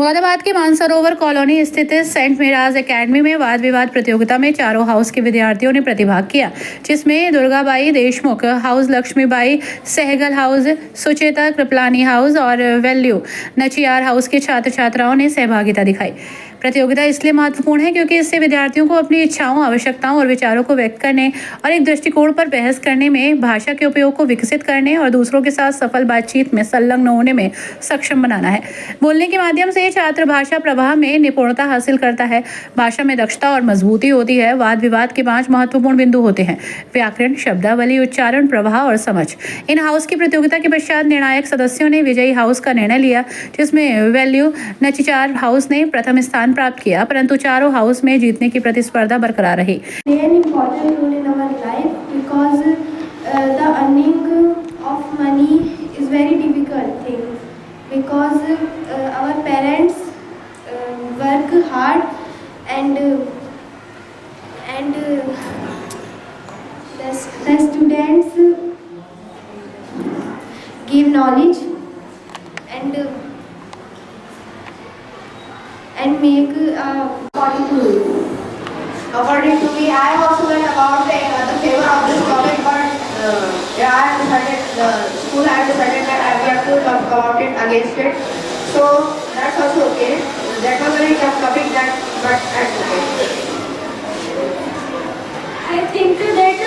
मुरादाबाद की मानसरोवर कॉलोनी स्थित सेंट मीराज एकेडमी में वाद विवाद प्रतियोगिता में चारों हाउस के विद्यार्थियों ने प्रतिभाग किया, जिसमें Durgabai Deshmukh house, Lakshmibai Sahgal house, Sucheta Kripalani house और वैल्यू नचियार हाउस के छात्र छात्राओं ने सहभागिता दिखाई। प्रतियोगिता इसलिए महत्वपूर्ण है क्योंकि इससे विद्यार्थियों को अपनी इच्छाओं, आवश्यकताओं और विचारों को व्यक्त करने और एक दृष्टिकोण पर बहस करने में, भाषा के उपयोग को विकसित करने और दूसरों के साथ सफल बातचीत में संलग्न होने में सक्षम बनाना है। बोलने के माध्यम से छात्र भाषा प्रवाह में निपुणता हासिल करता है, भाषा में दक्षता और मजबूती होती है। वाद विवाद के 5 महत्वपूर्ण बिंदु होते हैं: व्याकरण, शब्दावली, उच्चारण, प्रवाह और समझ। इन हाउस की प्रतियोगिता के पश्चात निर्णायक सदस्यों ने विजयी हाउस का निर्णय लिया, जिसमें वैल्यू नचिचार हाउस ने प्रथम स्थान प्राप्त किया, परंतु चारों हाउस में जीतने की प्रतिस्पर्धा बरकरार रही। An important role in our life because the earning of money is very difficult thing because our parents work hard and the students give knowledge and make According to me, I also learned about the favor of this topic, but I have decided, the school has decided that we have to talk about it against it. So that's also okay. That was a very tough topic, but that's okay. I think that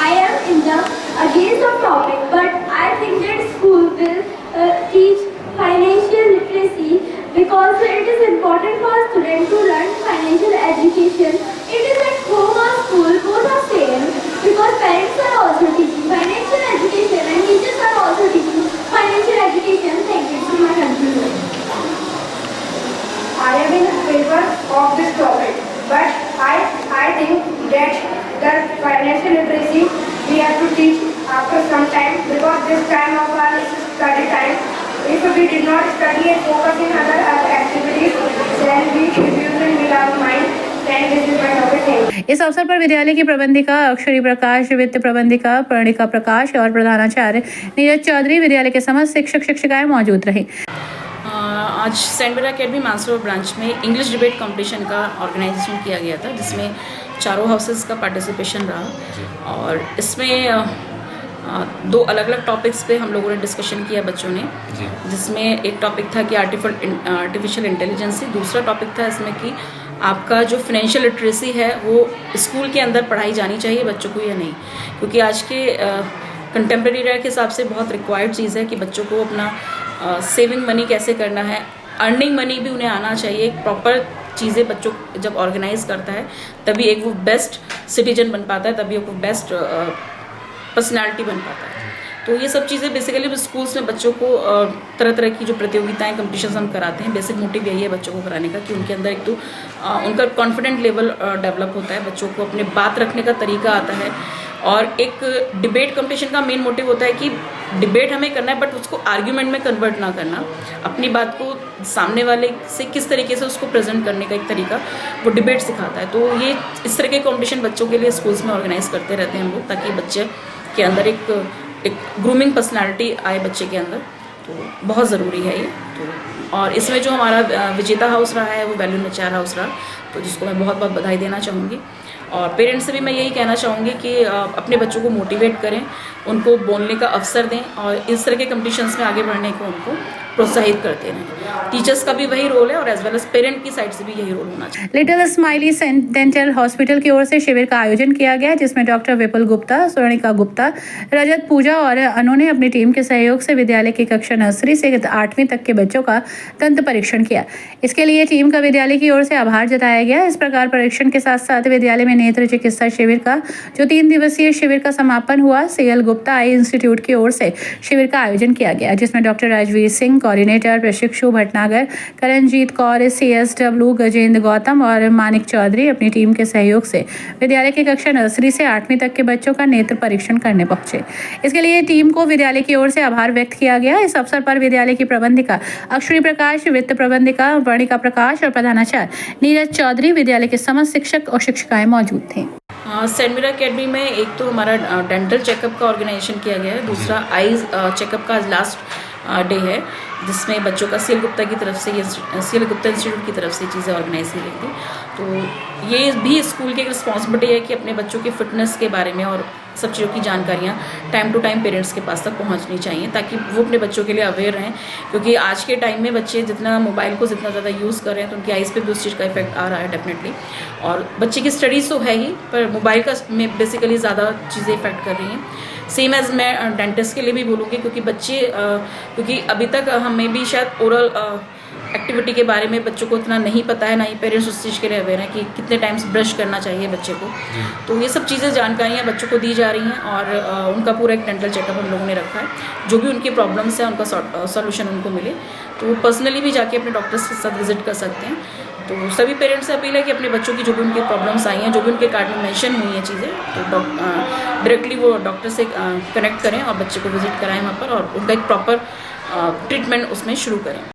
I am in the against the topic, but I think that school will teach financial literacy because it is important for a student to learn financial education. It is at home or school, both are same because parents are also teaching financial education and teachers are also teaching financial education. Thank you so much. I am in favor of this topic, but I think that financial literacy we have to teach after some time because this time of our study time, if we did not study and focus in other activities, then we will our mind. And this is my topic. इस अवसर पर विद्यालय की प्रबंधिका अक्षरी प्रकाश, वित्त प्रबंधिका पर्णिका प्रकाश और प्रधानाचार्य नीरज चौधरी, विद्यालय के समस्त शिक्षक शिक्षिकाएं मौजूद रहे। आज Saint Meera Academy Mansarovar branch में इंग्लिश डिबेट कंपटीशन का ऑर्गेनाइजेशन किया गया था, जिसमें चारों हाउसेस का पार्टिसिपेशन रहा और इसमें 2 अलग अलग टॉपिक्स पे हम लोगों ने डिस्कशन किया बच्चों ने, जिसमें एक टॉपिक था कि आर्टिफिशियल इंटेलिजेंस, दूसरा टॉपिक था इसमें कि आपका जो फाइनेंशियल लिटरेसी है वो स्कूल के अंदर पढ़ाई जानी चाहिए बच्चों को या नहीं, क्योंकि आज के कंटेम्प्रेरी एरा के हिसाब से बहुत रिक्वायर्ड चीज़ है कि बच्चों को अपना सेविंग मनी कैसे करना है, अर्निंग मनी भी उन्हें आना चाहिए। एक प्रॉपर चीज़ें बच्चों जब ऑर्गेनाइज करता है तभी एक वो बेस्ट सिटीजन बन पाता है, तभी वो बेस्ट पर्सनालिटी बन पाता है। तो ये सब चीज़ें बेसिकली स्कूल्स में बच्चों को तरह तरह की जो प्रतियोगिताएं, कंपटीशन हम कराते हैं, बेसिक मोटिव यही है बच्चों को कराने का कि उनके अंदर एक तो उनका कॉन्फिडेंट लेवल डेवलप होता है, बच्चों को अपने बात रखने का तरीका आता है। और एक डिबेट कंपटीशन का मेन मोटिव होता है कि डिबेट हमें करना है, बट उसको आर्ग्यूमेंट में कन्वर्ट ना करना, अपनी बात को सामने वाले से किस तरीके से उसको प्रेजेंट करने का एक तरीका वो डिबेट सिखाता है। तो ये इस तरह के कंपटीशन बच्चों के लिए स्कूल्स में ऑर्गेनाइज करते रहते हैं हम लोग, ताकि बच्चे के अंदर एक ग्रूमिंग पर्सनालिटी आए बच्चे के अंदर। तो बहुत ज़रूरी है ये। तो और इसमें जो हमारा विजेता हाउस रहा है वो वैल्यू नचियार हाउस रहा, तो जिसको मैं बहुत बहुत बधाई देना चाहूँगी। और पेरेंट्स से भी मैं यही कहना चाहूँगी कि अपने बच्चों को मोटिवेट करें, उनको बोलने का अवसर दें और इस तरह के कंपटीशंस में आगे बढ़ने को उनको प्रोत्साहित करते रहें। टीचर्स का भी वही रोल है और एज वेल एज पेरेंट की साइड से भी यही रोल होना चाहिए। लिटिल स्माइली डेंटल हॉस्पिटल की ओर से शिविर का आयोजन किया गया, जिसमें डॉक्टर विपुल गुप्ता, स्वर्णिका गुप्ता, रजत पूजा और अनु ने अपनी टीम के सहयोग से विद्यालय की कक्षा नर्सरी से 8वीं तक के बच्चों का दंत परीक्षण किया। इसके लिए टीम का विद्यालय की ओर से आभार जताया गया। इस प्रकार परीक्षण के साथ साथ विद्यालय में नेत्र चिकित्सा शिविर का जो 3 दिवसीय शिविर का समापन हुआ। सीएल गुप्ता आई इंस्टीट्यूट की ओर से शिविर का आयोजन किया गया, जिसमें डॉक्टर राजवीर सिंह, कोऑर्डिनेटर प्रशिक्षु भटनागर, करणजीत कौर, CSW गजेंद्र गौतम और मानिक चौधरी अपनी टीम के सहयोग से विद्यालय की कक्षा नर्सरी से 8वीं तक के बच्चों का नेत्र परीक्षण करने पहुंचे। इसके लिए टीम को विद्यालय की ओर से आभार व्यक्त किया गया। इस अवसर पर विद्यालय की प्रबंधिका अक्षरी प्रकाश, वित्त प्रबंधिका पर्णिका प्रकाश और प्रधानाचार्य नीरज चौधरी, विद्यालय के समस्त शिक्षक और शिक्षिकाएं मौजूद थे। सेंट मीरा एकेडमी में एक तो हमारा डेंटल चेकअप का ऑर्गेनाइजेशन किया गया है, दूसरा आईज चेकअप का लास्ट डे है, जिसमें बच्चों का CL गुप्ता की तरफ से, ये CL गुप्ता इंस्टीट्यूट की तरफ से चीज़ें ऑर्गेनाइज की गई थी। तो ये भी स्कूल की एक रिस्पॉन्सिबिलिटी है कि अपने बच्चों की फ़िटनेस के बारे में और सब चीज़ों की जानकारियाँ टाइम टू टाइम पेरेंट्स के पास तक पहुँचनी चाहिए, ताकि वो अपने बच्चों के लिए अवेयर रहें। क्योंकि आज के टाइम में बच्चे जितना मोबाइल को जितना ज़्यादा यूज़ कर रहे हैं, तो उनकी आइज़ पे भी उस चीज़ का इफेक्ट आ रहा है डेफिनेटली। और बच्चे की स्टडीज़ तो है ही, पर मोबाइल का में बेसिकली ज़्यादा चीज़ें इफेक्ट कर रही हैं। सेम एज़ मैं डेंटिस्ट के लिए भी बोलूँगी, क्योंकि बच्चे क्योंकि अभी तक हमें भी शायद ओरल एक्टिविटी के बारे में बच्चों को इतना नहीं पता है, ना ही पेरेंट्स उस चीज़ के लिए अवेयर हैं कि कितने टाइम्स ब्रश करना चाहिए बच्चे को। तो ये सब चीज़ें जानकारियाँ बच्चों को दी जा रही हैं, और उनका पूरा एक डेंटल चेकअप हम लोगों ने रखा है। जो भी उनकी प्रॉब्लम्स हैं उनका सॉल्यूशन उनको मिले, तो वो पर्सनली भी जाके अपने डॉक्टर्स के साथ विजिट कर सकते हैं। तो सभी पेरेंट्स से अपील है कि अपने बच्चों की जो भी उनकी प्रॉब्लम्स आई हैं, जो भी उनके कार्ड में मेंशन हुई हैं चीज़ें, तो डायरेक्टली वो डॉक्टर से कनेक्ट करें और बच्चे को विजिट कराएं वहाँ पर, और उनका एक प्रॉपर ट्रीटमेंट उसमें शुरू करें।